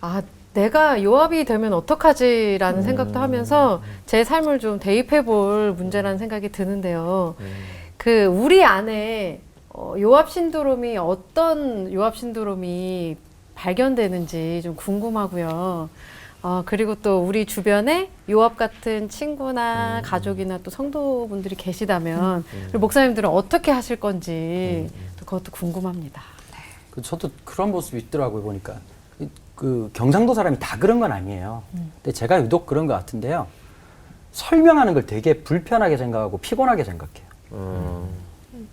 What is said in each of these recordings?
아, 내가 요압이 되면 어떡하지라는 생각도 하면서 제 삶을 좀 대입해 볼 문제라는 생각이 드는데요. 그 우리 안에 요압 신드롬이 어떤 요압 신드롬이 발견되는지 좀 궁금하고요. 그리고 또 우리 주변에 요압 같은 친구나 가족이나 또 성도분들이 계시다면 그리고 목사님들은 어떻게 하실 건지 또 그것도 궁금합니다. 저도 그런 모습이 있더라고요, 보니까. 그 경상도 사람이 다 그런 건 아니에요. 근데 제가 유독 그런 것 같은데요. 설명하는 걸 되게 불편하게 생각하고 피곤하게 생각해요.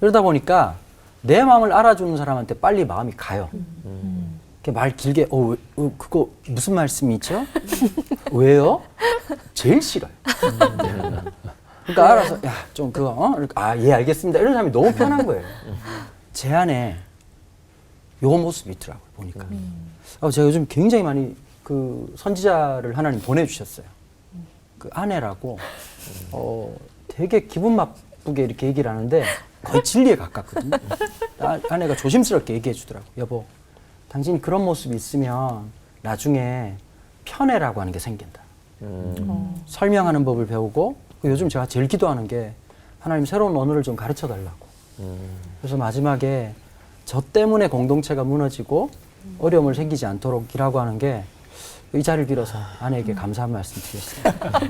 그러다 보니까 내 마음을 알아주는 사람한테 빨리 마음이 가요. 이렇게 말 길게, 그거 무슨 말씀이죠? 왜요? 제일 싫어요. 그러니까 알아서, 야, 좀 그거, 예, 알겠습니다. 이런 사람이 너무 편한 거예요. 제 안에 요 모습이 있더라고요, 보니까. 제가 요즘 굉장히 많이 그 선지자를 하나님 보내주셨어요. 그 아내라고, 되게 기분 나쁘게 이렇게 얘기를 하는데 거의 진리에 가깝거든요. 아내가 조심스럽게 얘기해 주더라고요. 여보, 당신이 그런 모습이 있으면 나중에 편애라고 하는 게 생긴다. 설명하는 법을 배우고, 요즘 제가 제일 기도하는 게 하나님 새로운 언어를 좀 가르쳐 달라고. 그래서 마지막에 저 때문에 공동체가 무너지고 어려움을 생기지 않도록 이라고 하는 게 이 자리를 빌어서 아내에게 감사한 말씀 드렸습니다.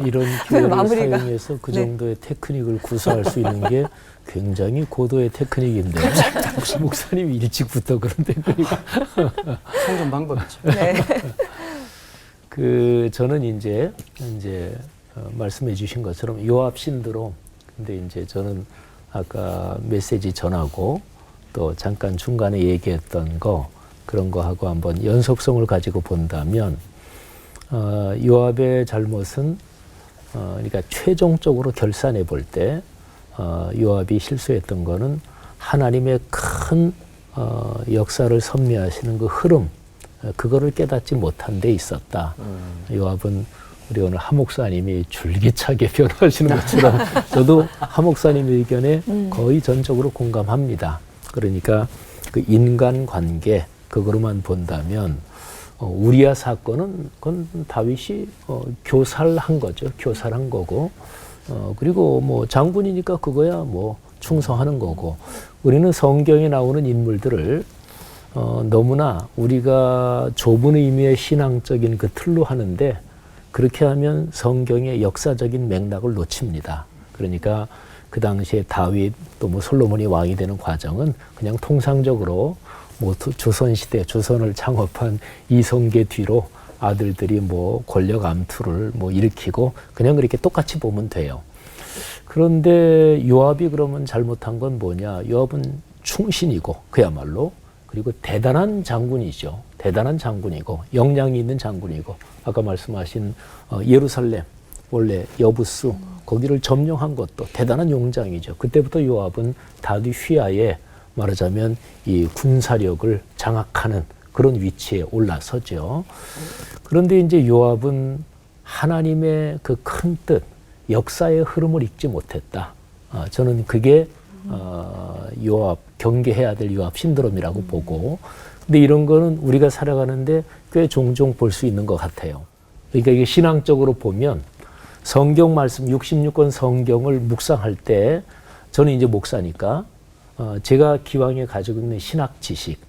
이런 기회를 사용해서 그 정도의 테크닉을 구사할 수 있는 게 굉장히 고도의 테크닉인데 혹시 목사님이 일찍부터 그런 테크닉? 생존 방법이죠. 네. 저는 이제 말씀해 주신 것처럼 요압 신드롬. 근데 이제 저는 아까 메시지 전하고 또 잠깐 중간에 얘기했던 거 그런 거하고 한번 연속성을 가지고 본다면 요압의 잘못은 그러니까 최종적으로 결산해 볼 때 요압이 실수했던 거는 하나님의 큰 역사를 섭리하시는 그 흐름 그거를 깨닫지 못한 데 있었다. 요압은 우리 오늘 하 목사님이 줄기차게 변호하시는 것처럼 저도 하 목사님 의견에 거의 전적으로 공감합니다. 그러니까 그 인간관계 그거로만 본다면 우리아 사건은 그건 다윗이 교살한 거죠. 교살한 거고 그리고 뭐 장군이니까 그거야 뭐 충성하는 거고 우리는 성경에 나오는 인물들을 너무나 우리가 좁은 의미의 신앙적인 그 틀로 하는데 그렇게 하면 성경의 역사적인 맥락을 놓칩니다. 그러니까 그 당시에 다윗 또 뭐 솔로몬이 왕이 되는 과정은 그냥 통상적으로 뭐 조선시대 조선을 창업한 이성계 뒤로 아들들이 뭐 권력 암투를 뭐 일으키고 그냥 그렇게 똑같이 보면 돼요. 그런데 요압이 그러면 잘못한 건 뭐냐? 요압은 충신이고 그야말로 그리고 대단한 장군이죠. 대단한 장군이고 역량이 있는 장군이고 아까 말씀하신 예루살렘 원래 여부스 거기를 점령한 것도 대단한 용장이죠. 그때부터 요압은 다윗 휘하에 말하자면 이 군사력을 장악하는 그런 위치에 올라서죠. 그런데 이제 요압은 하나님의 그 큰 뜻, 역사의 흐름을 읽지 못했다. 저는 그게 요압, 경계해야 될 요압 신드롬이라고 보고 근데 이런 거는 우리가 살아가는데 꽤 종종 볼 수 있는 것 같아요. 그러니까 이게 신앙적으로 보면 성경 말씀 66권 성경을 묵상할 때 저는 이제 목사니까 제가 기왕에 가지고 있는 신학 지식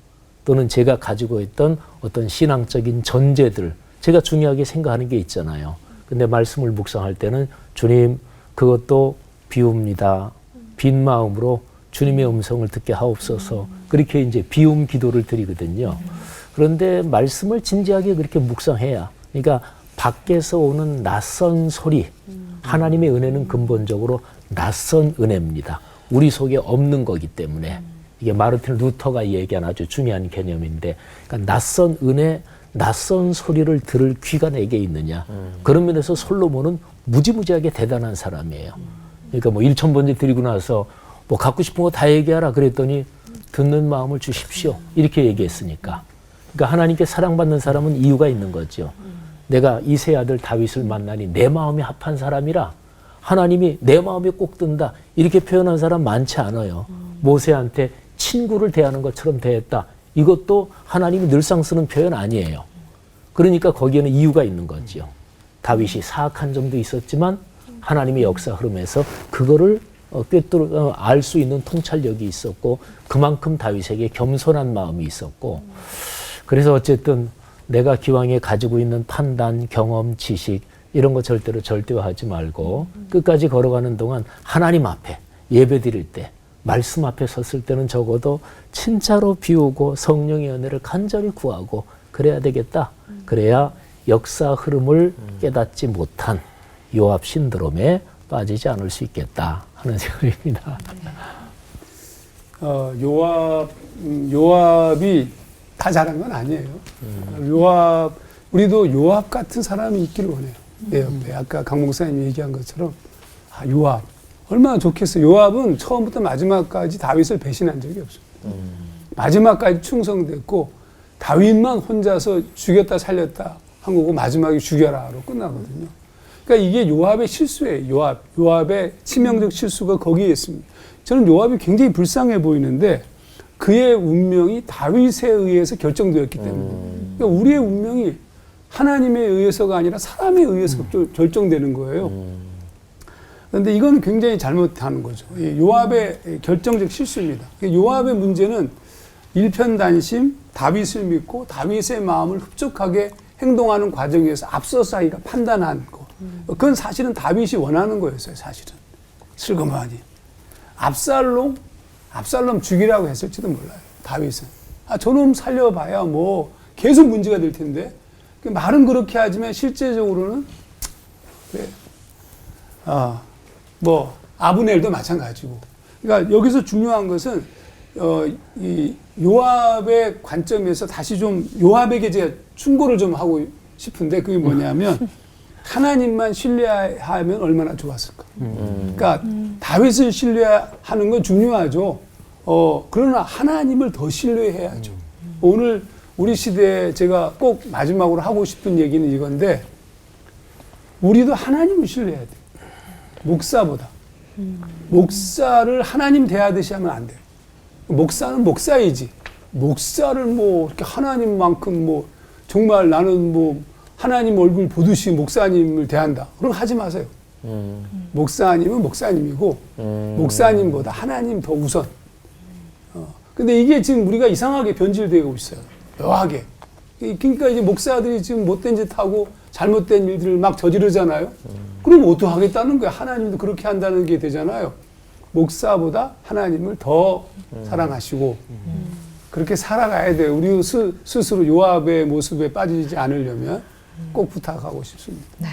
또는 제가 가지고 있던 어떤 신앙적인 전제들 제가 중요하게 생각하는 게 있잖아요. 근데 말씀을 묵상할 때는 주님 그것도 비웁니다. 빈 마음으로 주님의 음성을 듣게 하옵소서. 그렇게 이제 비움 기도를 드리거든요. 그런데 말씀을 진지하게 그렇게 묵상해야 그러니까 밖에서 오는 낯선 소리 하나님의 은혜는 근본적으로 낯선 은혜입니다. 우리 속에 없는 거기 때문에 이게 마르틴 루터가 얘기한 아주 중요한 개념인데 그러니까 낯선 은혜, 낯선 소리를 들을 귀가 내게 있느냐. 그런 면에서 솔로몬은 무지무지하게 대단한 사람이에요. 그러니까 뭐 1,000번째 드리고 나서 뭐 갖고 싶은 거 다 얘기하라 그랬더니 듣는 마음을 주십시오. 이렇게 얘기했으니까. 그러니까 하나님께 사랑받는 사람은 이유가 있는 거죠. 내가 이세 아들 다윗을 만나니 내 마음에 합한 사람이라 하나님이 내 마음에 꼭 든다. 이렇게 표현한 사람 많지 않아요. 모세한테 친구를 대하는 것처럼 대했다. 이것도 하나님이 늘상 쓰는 표현 아니에요. 그러니까 거기에는 이유가 있는 거지요. 다윗이 사악한 점도 있었지만 하나님의 역사 흐름에서 그거를 꿰뚫어 알 수 있는 통찰력이 있었고 그만큼 다윗에게 겸손한 마음이 있었고 그래서 어쨌든 내가 기왕에 가지고 있는 판단, 경험, 지식 이런 거 절대로 절대화하지 말고 끝까지 걸어가는 동안 하나님 앞에 예배 드릴 때 말씀 앞에 섰을 때는 적어도 진짜로 비우고 성령의 은혜를 간절히 구하고 그래야 되겠다. 그래야 역사 흐름을 깨닫지 못한 요압 신드롬에 빠지지 않을 수 있겠다 하는 생각입니다. 요압이 다 잘한 건 아니에요. 우리도 요압 같은 사람이 있기를 원해요. 내 옆에. 아까 강 목사님이 얘기한 것처럼 요압 얼마나 좋겠어. 요압은 처음부터 마지막까지 다윗을 배신한 적이 없습니다. 마지막까지 충성됐고 다윗만 혼자서 죽였다 살렸다 한 거고 마지막에 죽여라로 끝나거든요. 그러니까 이게 요압의 실수예요. 요압의 치명적 실수가 거기에 있습니다. 저는 요압이 굉장히 불쌍해 보이는데 그의 운명이 다윗에 의해서 결정되었기 때문에 그러니까 우리의 운명이 하나님에 의해서가 아니라 사람에 의해서 결정되는 거예요. 그런데 이건 굉장히 잘못하는 거죠. 요압의 결정적 실수입니다. 요압의 문제는 일편단심, 다윗을 믿고 다윗의 마음을 흡족하게 행동하는 과정에서 앞서서 자기가 판단한 거. 그건 사실은 다윗이 원하는 거였어요. 사실은. 슬그머니. 압살롬 죽이라고 했을지도 몰라요. 다윗은. 저놈 살려봐야 뭐 계속 문제가 될 텐데. 말은 그렇게 하지만 실제적으로는 그래. 아브넬도 마찬가지고. 그러니까 여기서 중요한 것은 이 요압의 관점에서 다시 좀 요압에게 제가 충고를 좀 하고 싶은데 그게 뭐냐면 하나님만 신뢰하면 얼마나 좋았을까. 그러니까 다윗을 신뢰하는 건 중요하죠. 그러나 하나님을 더 신뢰해야죠. 오늘 우리 시대에 제가 꼭 마지막으로 하고 싶은 얘기는 이건데 우리도 하나님을 신뢰해야 돼요. 목사보다. 목사를 하나님 대하듯이 하면 안 돼요. 목사는 목사이지. 목사를 뭐 이렇게 하나님만큼 뭐 정말 나는 뭐 하나님 얼굴 보듯이 목사님을 대한다. 그럼 하지 마세요. 목사님은 목사님이고 목사님보다 하나님 더 우선. 근데 이게 지금 우리가 이상하게 변질되고 있어요. 묘하게. 그러니까 이제 목사들이 지금 못된 짓 하고 잘못된 일들을 막 저지르잖아요. 그럼 어떡하겠다는 거야. 하나님도 그렇게 한다는 게 되잖아요. 목사보다 하나님을 더 사랑하시고 그렇게 살아가야 돼요. 우리 스스로 요압의 모습에 빠지지 않으려면 꼭 부탁하고 싶습니다. 네.